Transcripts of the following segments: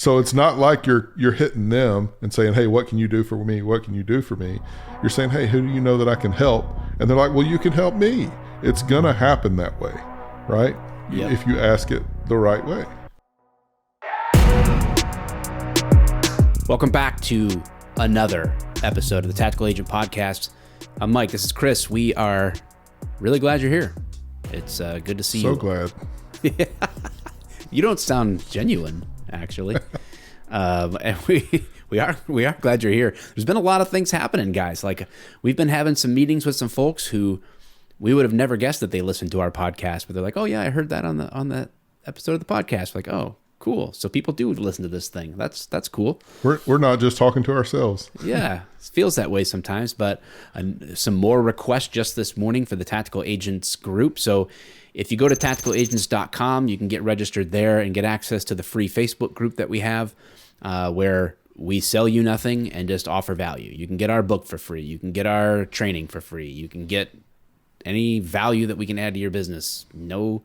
So it's not like you're hitting them and saying, hey, what can you do for me? What can you do for me? You're saying, hey, who do you know that I can help? And they're like, well, you can help me. It's going to happen that way, right? Yep. If you ask it the right way. Welcome back to another episode of the Tactical Agent Podcast. I'm Mike. This is Chris. We are really glad you're here. It's good to see you. So glad. You don't sound genuine, actually. And we are glad you're here. There's been a lot of things happening, guys. Like, we've been having some meetings with some folks who we would have never guessed that they listened to our podcast, but they're like, "Oh yeah, I heard that on the episode of the podcast." We're like, "Oh, cool. So people do listen to this thing. That's cool." We're not just talking to ourselves. Yeah, it feels that way sometimes, but some more requests just this morning for the Tactical Agents group. So if you go to tacticalagents.com, you can get registered there and get access to the free Facebook group that we have, where we sell you nothing and just offer value. You can get our book for free. You can get our training for free. You can get any value that we can add to your business. No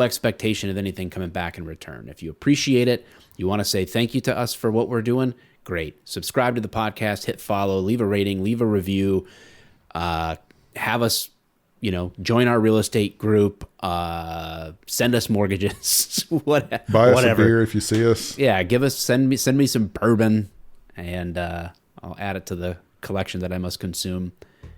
expectation of anything coming back in return. If you appreciate it, you want to say thank you to us for what we're doing, great. Subscribe to the podcast, hit follow, leave a rating, leave a review, have us, join our real estate group, send us mortgages, whatever. Buy us a beer if you see us. Yeah, send me some bourbon, and I'll add it to the collection that I must consume.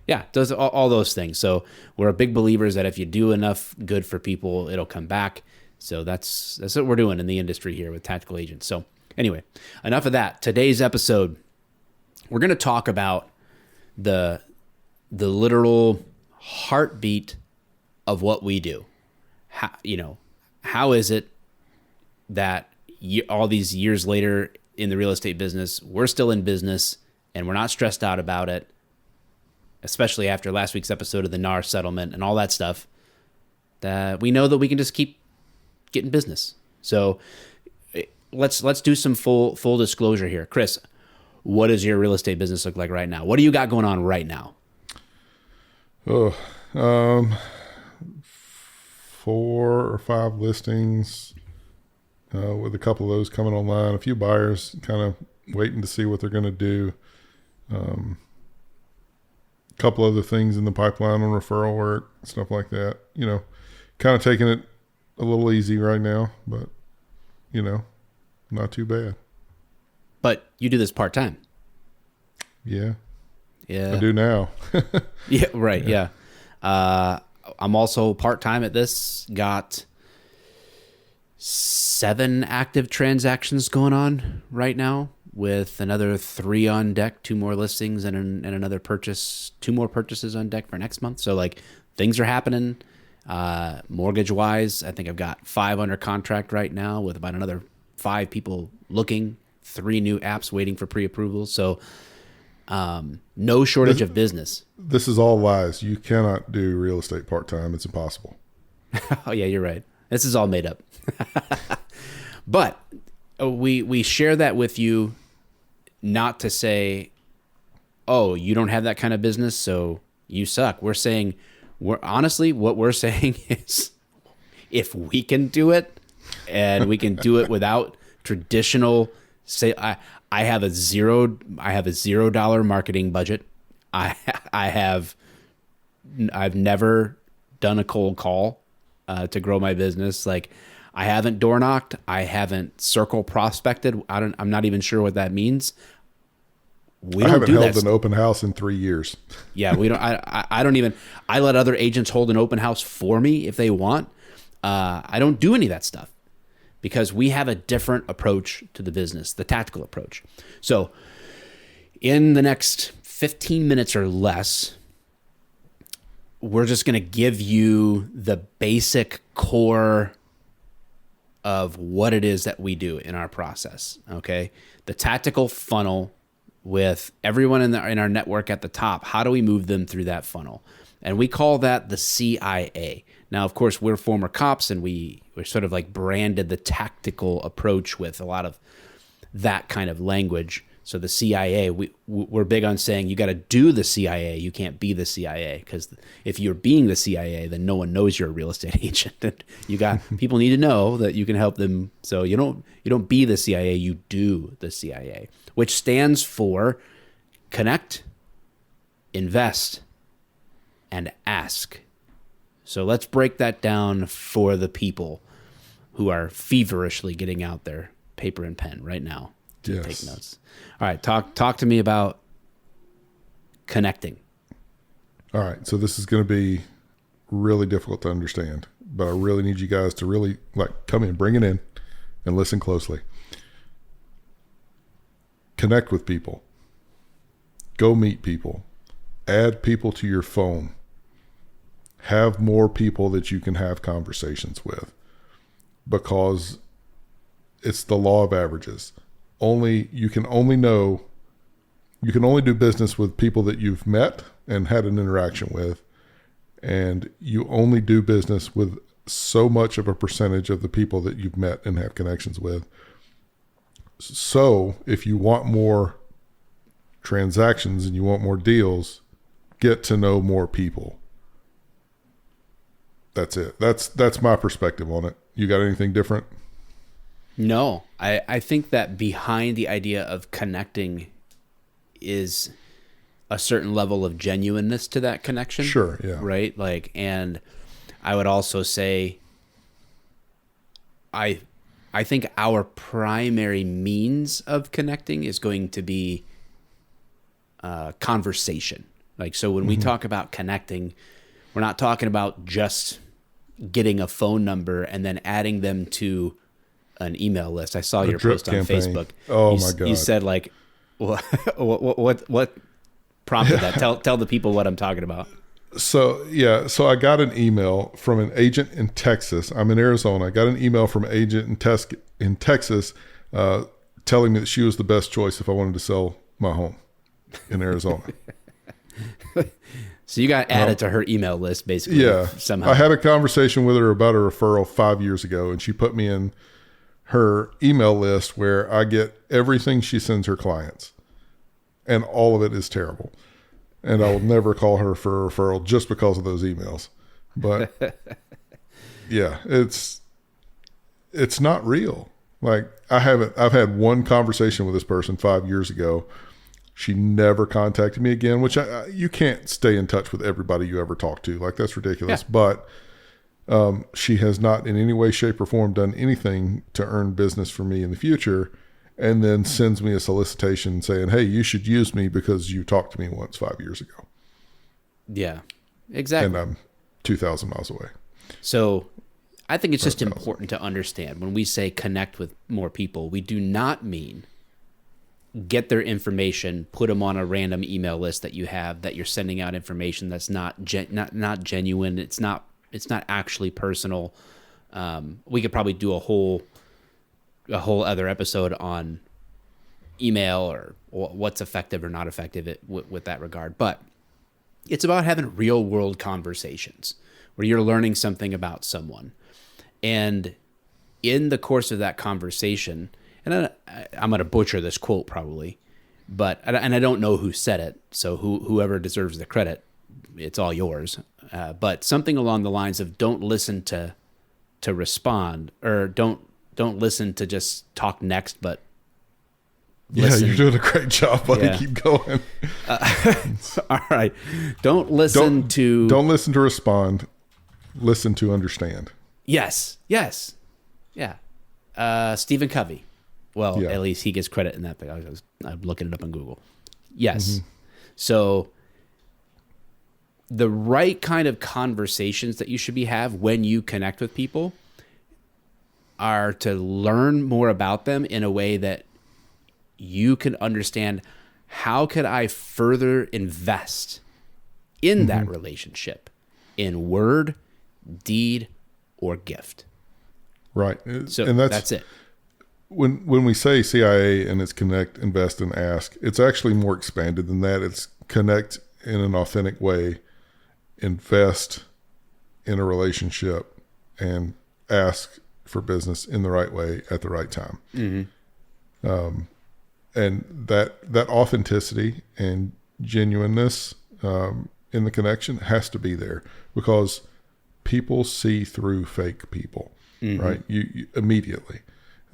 Yeah, does all those things. So we're big believers that if you do enough good for people, it'll come back. So that's what we're doing in the industry here with Tactical Agents. So anyway, enough of that. Today's episode, we're going to talk about the literal heartbeat of what we do. How is it that all these years later in the real estate business, we're still in business and we're not stressed out about it, especially after last week's episode of the NAR settlement and all that stuff, that we know that we can just keep getting business. So let's do some full disclosure here. Chris, what does your real estate business look like right now? What do you got going on right now? 4 or 5 listings, with a couple of those coming online, a few buyers kind of waiting to see what they're going to do. Couple other things in the pipeline on referral work, stuff like that. Kind of taking it a little easy right now, but not too bad. But you do this part-time. Yeah. I do now. Yeah, right. Yeah. I'm also part-time at this. Got 7 active transactions going on right now, with another 3 on deck, 2 more listings and another purchase, 2 more purchases on deck for next month. So things are happening. Mortgage wise, I think I've got 5 under contract right now, with about another 5 people looking, 3 new apps waiting for pre-approval. So no shortage of business. This is all lies. You cannot do real estate part-time. It's impossible. Oh yeah, you're right. This is all made up. But we share that with you, not to say, oh, you don't have that kind of business, so you suck. What we're saying is, if we can do it, and we can do it without traditional, say, I have a $0 marketing budget. I've never done a cold call to grow my business. I haven't door knocked. I haven't circle prospected. I'm not even sure what that means. I haven't held an open house in 3 years. Yeah, we don't. I don't even. I let other agents hold an open house for me if they want. I don't do any of that stuff, because we have a different approach to the business, the tactical approach. So in the next 15 minutes or less, we're just going to give you the basic core of what it is that we do in our process. Okay. The tactical funnel, with everyone in our network at the top. How do we move them through that funnel? And we call that the CIA. Now, of course, we're former cops, and we're sort of branded the tactical approach with a lot of that kind of language. So the CIA, we're big on saying you got to do the CIA. You can't be the CIA, because if you're being the CIA, then no one knows you're a real estate agent. And people need to know that you can help them. So you don't be the CIA, you do the CIA, which stands for connect, invest, and ask. So let's break that down for the people who are feverishly getting out their paper and pen right now to take notes. All right, talk to me about connecting. All right, so this is going to be really difficult to understand, but I really need you guys to really come in, bring it in, and listen closely. Connect with people. Go meet people. Add people to your phone. Have more people that you can have conversations with, because it's the law of averages. You can only do business with people that you've met and had an interaction with, and you only do business with so much of a percentage of the people that you've met and have connections with. So if you want more transactions and you want more deals, get to know more people. That's it. That's my perspective on it. You got anything different? No, I think that behind the idea of connecting is a certain level of genuineness to that connection. Sure, yeah. Right? And I would also say I think our primary means of connecting is going to be conversation. So when we talk about connecting, we're not talking about just getting a phone number and then adding them to an email list. I saw your post on Facebook. Oh my God. You said what prompted that? Tell the people what I'm talking about. So I got an email from an agent in Texas. I'm in Arizona. I got an email from an agent in Texas telling me that she was the best choice if I wanted to sell my home in Arizona. So you got added to her email list, basically. Yeah. Somehow. I had a conversation with her about a referral 5 years ago, and she put me in her email list where I get everything she sends her clients, and all of it is terrible. And I will never call her for a referral just because of those emails. But yeah, it's not real. I've had one conversation with this person 5 years ago. She never contacted me again, which you can't stay in touch with everybody you ever talk to. That's ridiculous. Yeah. But she has not in any way, shape, or form done anything to earn business for me in the future, and then sends me a solicitation saying, hey, you should use me because you talked to me once 5 years ago. Yeah, exactly. And I'm 2,000 miles away. So I think it's just important to understand when we say connect with more people, we do not mean get their information, put them on a random email list that you have, that you're sending out information that's not genuine. It's not actually personal. We could probably do a whole other episode on email or what's effective or not effective with that regard. But it's about having real world conversations where you're learning something about someone. And in the course of that conversation, and I'm going to butcher this quote probably, but I don't know who said it, so whoever deserves the credit, it's all yours. But something along the lines of don't listen to respond, or don't listen to just talk next, but listen. Yeah, you're doing a great job, buddy. Yeah. Keep going. All right. Don't listen to respond. Listen to understand. Yes. Yeah. Stephen Covey. Well, yeah. At least he gets credit in that. I'm looking it up on Google. Yes. Mm-hmm. So the right kind of conversations that you should have when you connect with people are to learn more about them in a way that you can understand, how could I further invest in that relationship in word, deed, or gift. Right. So and that's it. When we say CIA and it's connect, invest, and ask, it's actually more expanded than that. It's connect in an authentic way, invest in a relationship, and ask for business in the right way at the right time. Mm-hmm. and that authenticity and genuineness in the connection has to be there, because people see through fake people, right? You immediately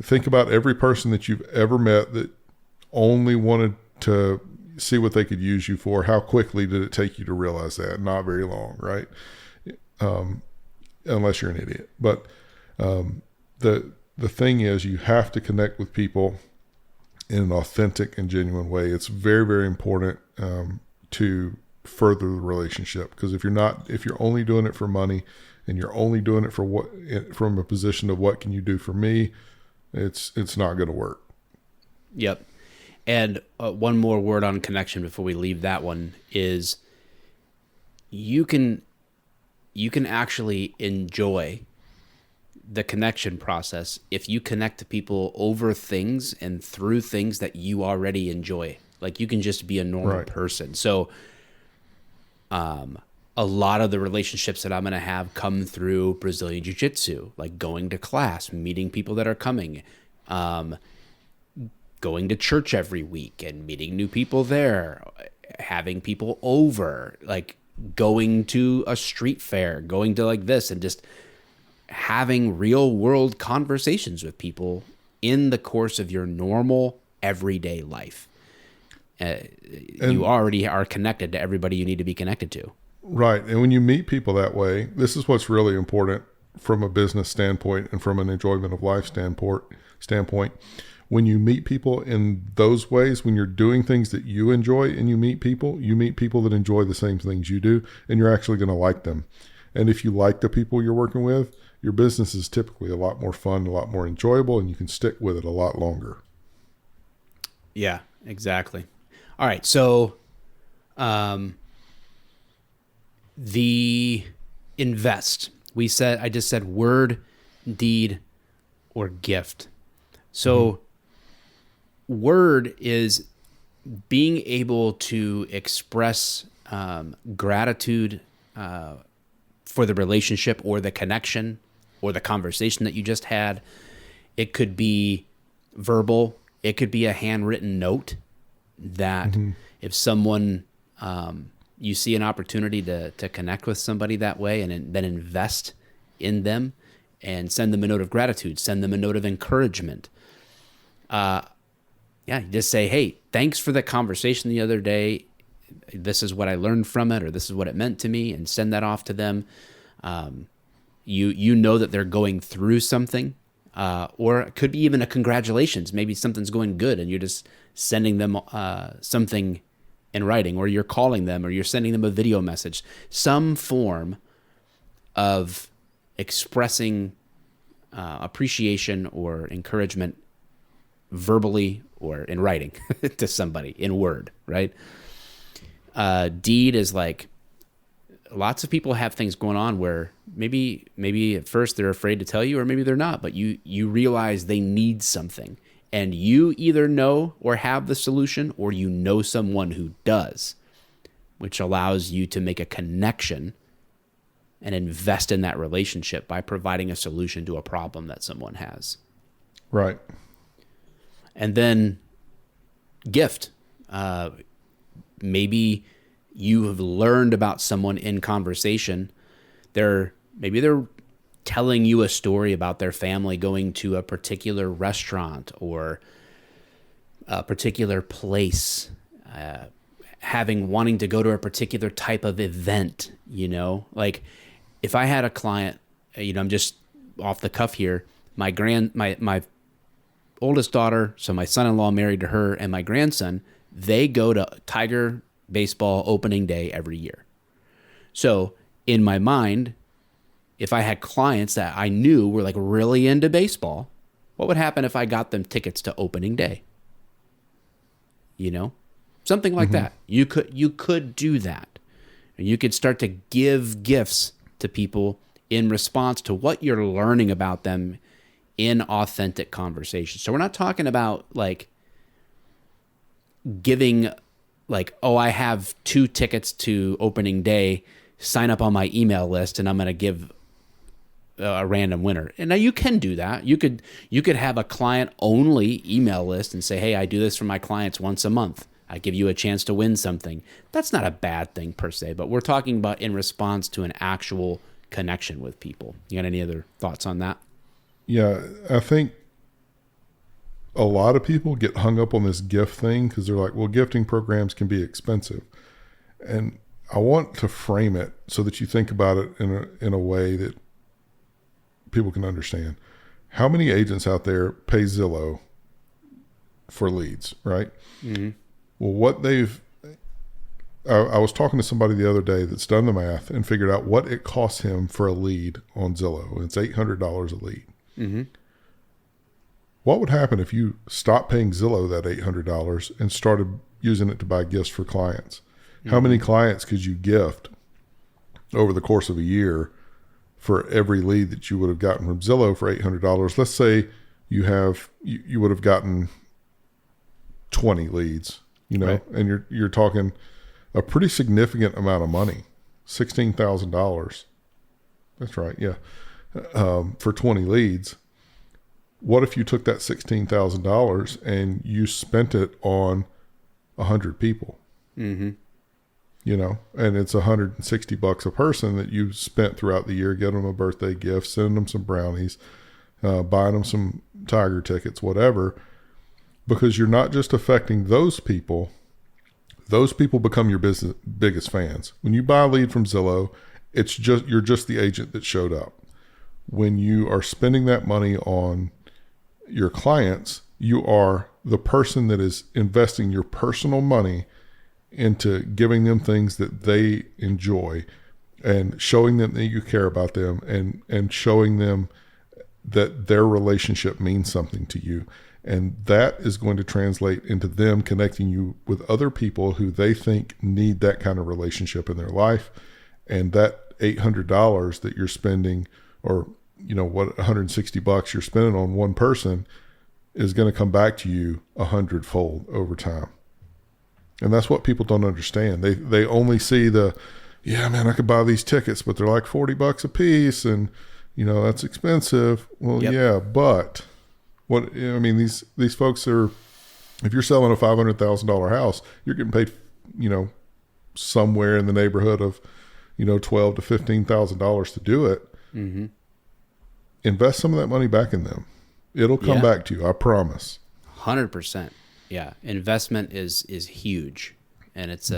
think about every person that you've ever met that only wanted to see what they could use you for. How quickly did it take you to realize that? Not very long, right? Unless you're an idiot. But the thing is, you have to connect with people in an authentic and genuine way. It's very, very important to further the relationship, because if you're only doing it for money, and you're only doing it from a position of what can you do for me, it's not going to work. Yep. And one more word on connection before we leave that one is you can actually enjoy the connection process if you connect to people over things and through things that you already enjoy. Like, you can just be a normal person. So a lot of the relationships that I'm going to have come through Brazilian Jiu-Jitsu, like going to class, meeting people that are coming, going to church every week and meeting new people there, having people over, like going to a street fair, going to like this, and just having real world conversations with people in the course of your normal everyday life. You already are connected to everybody you need to be connected to. Right. And when you meet people that way, this is what's really important from a business standpoint and from an enjoyment of life standpoint. When you meet people in those ways, when you're doing things that you enjoy and you meet people that enjoy the same things you do, and you're actually going to like them. And if you like the people you're working with, your business is typically a lot more fun, a lot more enjoyable, and you can stick with it a lot longer. Yeah, exactly. All right. So, the invest, I just said word, deed, or gift. So word is being able to express gratitude for the relationship or the connection or the conversation that you just had. It could be verbal. It could be a handwritten note that if someone, you see an opportunity to connect with somebody that way, and then invest in them and send them a note of gratitude, send them a note of encouragement. Just say, hey, thanks for the conversation the other day. This is what I learned from it, or this is what it meant to me, and send that off to them. You know that they're going through something, or it could be even a congratulations. Maybe something's going good and you're just sending them something in writing, or you're calling them, or you're sending them a video message, some form of expressing appreciation or encouragement verbally or in writing to somebody in word, right? Deed is like, lots of people have things going on where maybe at first they're afraid to tell you, or maybe they're not, but you realize they need something, and you either know or have the solution, or you know someone who does, which allows you to make a connection and invest in that relationship by providing a solution to a problem that someone has. Right. And then gift. Maybe you have learned about someone in conversation. Maybe they're telling you a story about their family going to a particular restaurant or a particular place, wanting to go to a particular type of event, like if I had a client, I'm just off the cuff here, my oldest daughter, so my son-in-law married to her, and my grandson, they go to Tiger baseball opening day every year. So in my mind, if I had clients that I knew were like really into baseball, what would happen if I got them tickets to opening day? Something like that. You could do that. You could start to give gifts to people in response to what you're learning about them in authentic conversation. So we're not talking about like giving like, oh, I have 2 tickets to opening day, sign up on my email list, and I'm going to give a random winner. And now you can do that. You could have a client only email list and say, hey, I do this for my clients once a month. I give you a chance to win something. That's not a bad thing per se, but we're talking about in response to an actual connection with people. You got any other thoughts on that? Yeah, I think a lot of people get hung up on this gift thing because they're like, well, gifting programs can be expensive. And I want to frame it so that you think about it in a way that people can understand. How many agents out there pay Zillow for leads, right? Mm-hmm. Well, I was talking to somebody the other day that's done the math and figured out what it costs him for a lead on Zillow. And it's $800 a lead. Mm-hmm. What would happen if you stopped paying Zillow that $800 and started using it to buy gifts for clients? Mm-hmm. How many clients could you gift over the course of a year for every lead that you would have gotten from Zillow for $800? Let's say you would have gotten 20 leads, right. And you're talking a pretty significant amount of money, $16,000. That's right. Yeah. For 20 leads. What if you took that $16,000 and you spent it on 100 people? Mm-hmm. And it's $160 a person that you spent throughout the year, getting them a birthday gift, sending them some brownies, buying them some Tiger tickets, whatever, because you're not just affecting those people become your biggest fans. When you buy a lead from Zillow, you're just the agent that showed up. When you are spending that money on your clients, you are the person that is investing your personal money into giving them things that they enjoy and showing them that you care about them and showing them that their relationship means something to you. And that is going to translate into them connecting you with other people who they think need that kind of relationship in their life. And that $800 that you're spending, or $160 you're spending on one person, is going to come back to you 100-fold over time. And that's what people don't understand. They only see I could buy these tickets, but they're like $40 a piece, and that's expensive. Well, yep. Yeah, but these folks are, if you're selling a $500,000 house, you're getting paid, somewhere in the neighborhood of, $12,000 to $15,000 to do it. Mm-hmm. Invest some of that money back in them. It'll come back to you. I promise. 100%. Yeah. Investment is huge. And it's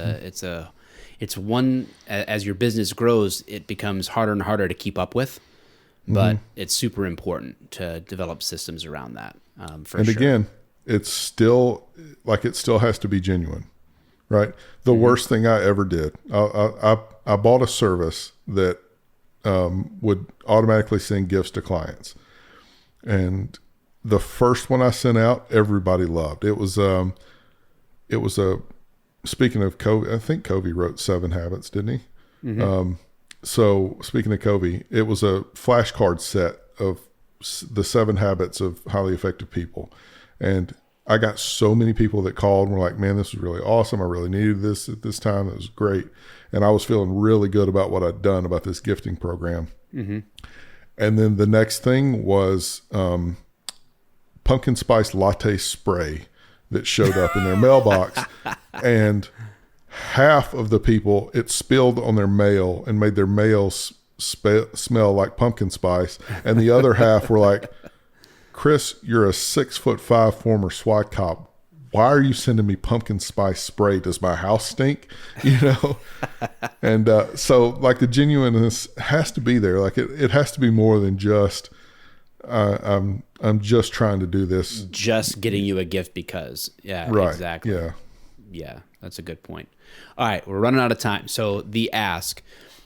one, as your business grows, it becomes harder and harder to keep up with, but it's super important to develop systems around that. And again, it still has to be genuine, right? The worst thing I ever did, I bought a service that would automatically send gifts to clients. And the first one I sent out, everybody loved. It was a, speaking of Covey, I think Covey wrote 7 Habits, didn't he? Mm-hmm. So speaking of Covey, it was a flashcard set of the 7 habits of highly effective people. And I got so many people that called and were like, man, this was really awesome. I really needed this at this time. It was great. And I was feeling really good about what I'd done about this gifting program. Mm-hmm. And then the next thing was pumpkin spice latte spray that showed up in their mailbox. And half of the people, it spilled on their mail and made their mail smell like pumpkin spice. And the other half were like, Chris, you're a 6'5" former SWAT cop. Why are you sending me pumpkin spice spray? Does my house stink? And so like the genuineness has to be there. Like it has to be more than just, I'm just trying to do this. Just getting you a gift because. Yeah, right. Exactly. Yeah. Yeah, that's a good point. All right, we're running out of time. So the ask,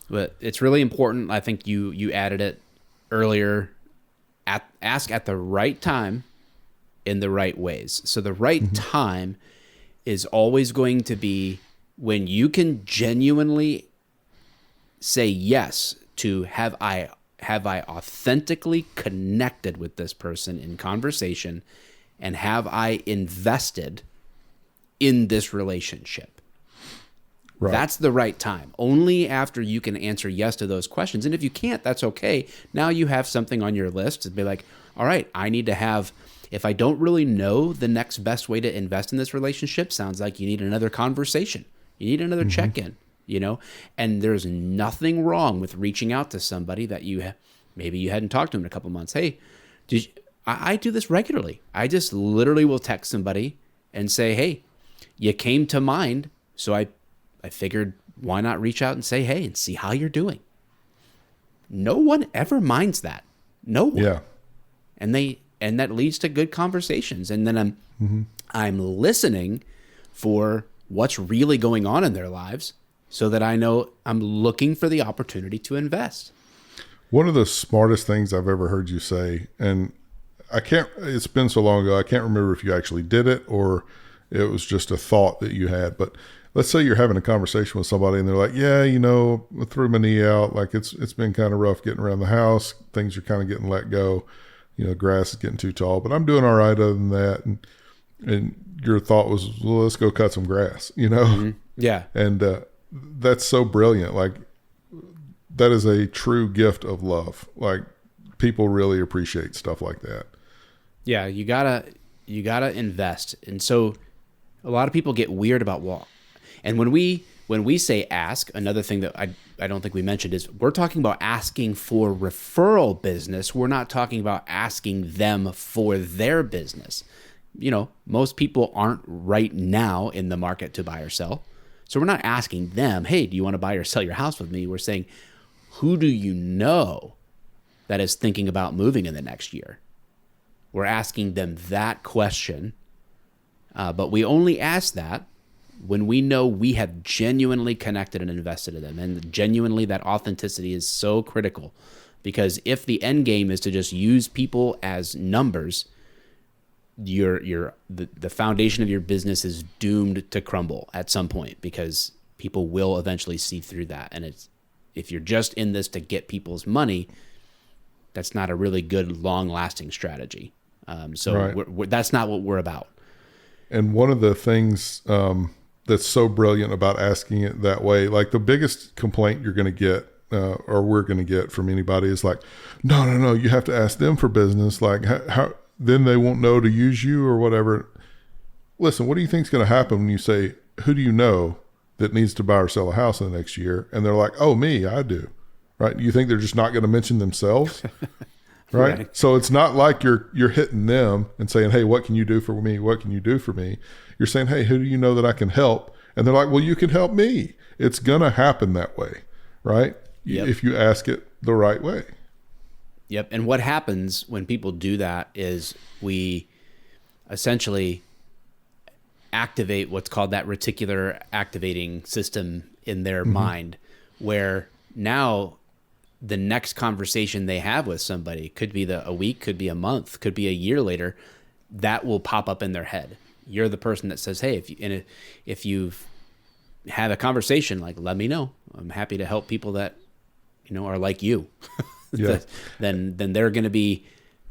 but it's really important. I think you added it earlier. Ask at the right time in the right ways. So the right time is always going to be when you can genuinely say yes to have I authentically connected with this person in conversation, and have I invested in this relationship. Right. That's the right time. Only after you can answer yes to those questions. And if you can't, that's okay. Now you have something on your list to be like, all right, I need to have, if I don't really know the next best way to invest in this relationship, sounds like you need another conversation. You need another check-in, you know? And there's nothing wrong with reaching out to somebody that maybe you hadn't talked to in a couple months. Hey, I do this regularly. I just literally will text somebody and say, hey, you came to mind, so I figured why not reach out and say, hey, and see how you're doing. No one ever minds that. No one. Yeah. And that leads to good conversations. And then I'm listening for what's really going on in their lives so that I know I'm looking for the opportunity to invest. One of the smartest things I've ever heard you say, and it's been so long ago, I can't remember if you actually did it or it was just a thought that you had, but let's say you're having a conversation with somebody and they're like, yeah, you know, I threw my knee out. Like it's been kind of rough getting around the house. Things are kind of getting let go. You know, grass is getting too tall, but I'm doing all right other than that. And your thought was, well, let's go cut some grass, you know? Mm-hmm. Yeah. And that's so brilliant. Like that is a true gift of love. Like people really appreciate stuff like that. Yeah. You gotta invest. And so a lot of people get weird about and when we say ask, another thing that I don't think we mentioned is we're talking about asking for referral business. We're not talking about asking them for their business. You know, most people aren't right now in the market to buy or sell. So we're not asking them, hey, do you want to buy or sell your house with me? We're saying, who do you know that is thinking about moving in the next year? We're asking them that question. But we only ask that when we know we have genuinely connected and invested in them. And genuinely, that authenticity is so critical, because if the end game is to just use people as numbers, the foundation of your business is doomed to crumble at some point, because people will eventually see through that. And if you're just in this to get people's money, that's not a really good long-lasting strategy. So right. That's not what we're about. And one of the things that's so brilliant about asking it that way, like the biggest complaint you're going to get or we're going to get from anybody is like, no, you have to ask them for business. Like how then they won't know to use you or whatever. Listen, what do you think is going to happen when you say, who do you know that needs to buy or sell a house in the next year? And they're like, oh, me, I do. Right. You think they're just not going to mention themselves? Right. So it's not like you're hitting them and saying, hey, what can you do for me? What can you do for me? You're saying, hey, who do you know that I can help? And they're like, well, you can help me. It's going to happen that way. Right. Yep. If you ask it the right way. Yep. And what happens when people do that is we essentially activate what's called that reticular activating system in their mind, where now the next conversation they have with somebody could be a week, could be a month, could be a year later, that will pop up in their head. You're the person that says, hey, if you've had a conversation, like, let me know. I'm happy to help people that, you know, are like you. Yeah. then they're going to be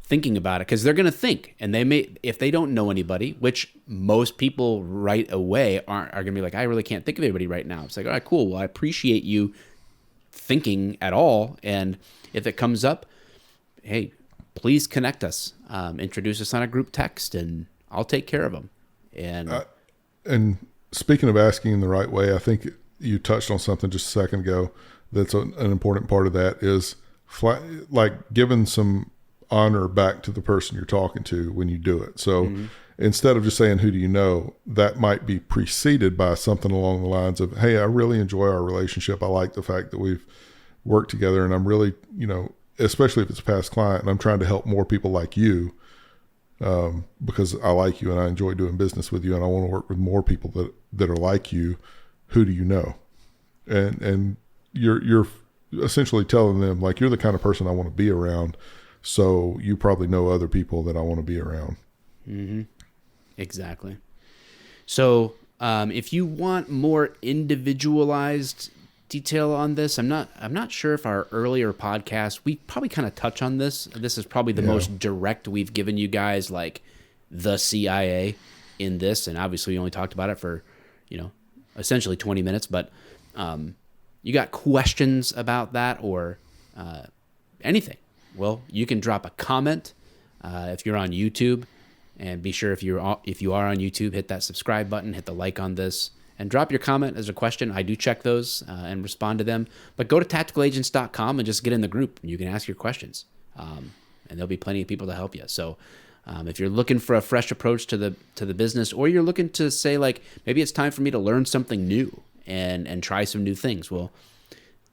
thinking about it, because they're going to think, and they may, if they don't know anybody, which most people right away are going to be like, I really can't think of anybody right now. It's like, all right, cool. Well, I appreciate you thinking at all. And if it comes up, hey, please connect us, introduce us on a group text, and I'll take care of them. And speaking of asking in the right way, I think you touched on something just a second ago. That's an important part of that is like giving some honor back to the person you're talking to when you do it. So instead of just saying, who do you know, that might be preceded by something along the lines of, hey, I really enjoy our relationship. I like the fact that we've worked together, and I'm really, you know, especially if it's a past client, and I'm trying to help more people like you, because I like you and I enjoy doing business with you, and I want to work with more people that are like you. Who do you know? And you're essentially telling them, like, you're the kind of person I want to be around. So you probably know other people that I want to be around. Mm-hmm. Exactly. So if you want more individualized detail on this, I'm not sure if our earlier podcast, we probably kind of touch on this. This is probably the most direct we've given you guys, like the CIA in this. And obviously we only talked about it for, you know, essentially 20 minutes, but you got questions about that or anything, well, you can drop a comment if you're on YouTube, and be sure if you are on YouTube, hit that subscribe button, hit the like on this, and drop your comment as a question. I do check those and respond to them. But go to tacticalagents.com and just get in the group, and you can ask your questions, and there'll be plenty of people to help you. So if you're looking for a fresh approach to the business, or you're looking to say, like, maybe it's time for me to learn something new and try some new things, well,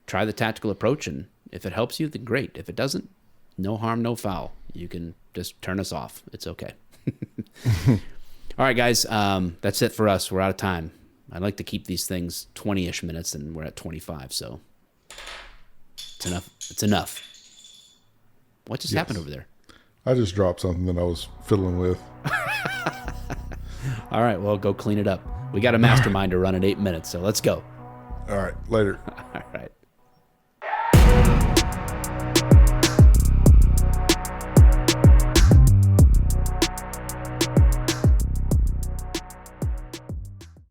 try the tactical approach, and if it helps you, then great. If it doesn't, no harm, no foul. You can just turn us off. It's okay. All right, guys, that's it for us. We're out of time. I like to keep these things 20-ish minutes, and we're at 25, so it's enough. It's enough. What just happened over there? I just dropped something that I was fiddling with. All right, well, go clean it up. We got a mastermind to run in 8 minutes, so let's go. All right, later. All right.